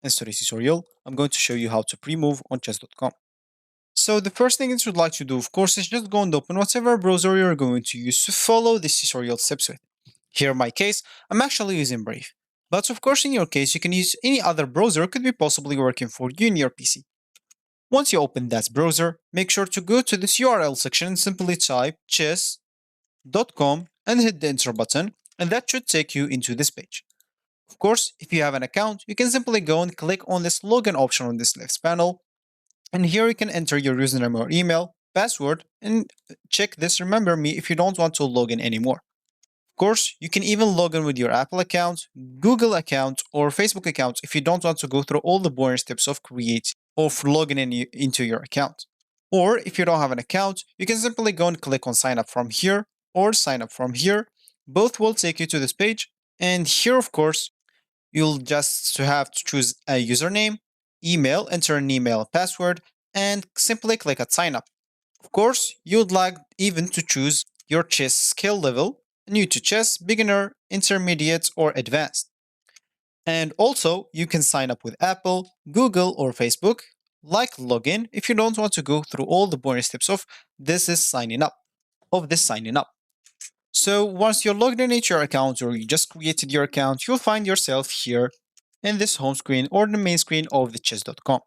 In today's tutorial, I'm going to show you how to pre-move on chess.com. So the first thing that you'd like to do, of course, is just go and open whatever browser you're going to use to follow this tutorial steps with. Here in my case, I'm actually using Brave. But of course, in your case, you can use any other browser could be possibly working for you in your PC. Once you open that browser, make sure to go to this URL section and simply type chess.com and hit the enter button, and that should take you into this page. Of course, if you have an account, you can simply go and click on this login option on this left panel, and here you can enter your username or email, password, and check this remember me if you don't want to log in anymore. Of course, you can even log in with your Apple account, Google account, or Facebook account if you don't want to go through all the boring steps of creating or logging into your account. Or if you don't have an account, you can simply go and click on sign up from here or sign up from here. Both will take you to this page, and here, of course, you'll just have to choose a username, email, enter an email password, and simply click at sign up. Of course, you'd like even to choose your chess skill level, new to chess, beginner, intermediate, or advanced. And also, you can sign up with Apple, Google, or Facebook, like login if you don't want to go through all the boring steps of this signing up. So once you're logged in into your account or you just created your account, you'll find yourself here in this home screen or the main screen of the chess.com.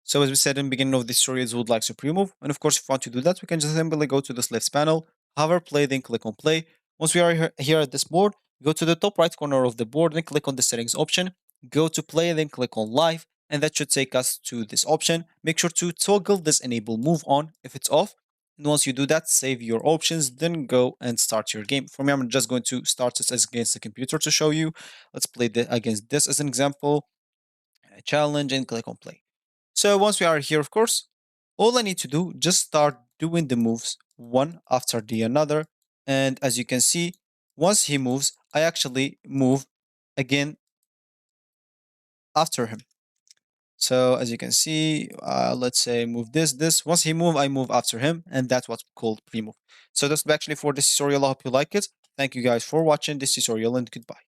So as we said in the beginning of this tutorial, we would like to pre-move. And of course, if you want to do that, we can just simply go to this left panel, hover play, then click on play. Once we are here at this board, go to the top right corner of the board, then click on the settings option, go to play, then click on live, and that should take us to this option. Make sure to toggle this enable move on if it's off. And once you do that, save your options, then go and start your game. For me, I'm just going to start this against the computer to show you. Let's play against this as an example. Challenge and click on play. So once we are here, of course, all I need to do, just start doing the moves one after the another. And as you can see, once he moves, I actually move again after him. So as you can see, let's say move this. Once he move, I move after him, and that's what's called pre-move. So that's actually for this tutorial. I hope you like it. Thank you guys for watching this tutorial, and goodbye.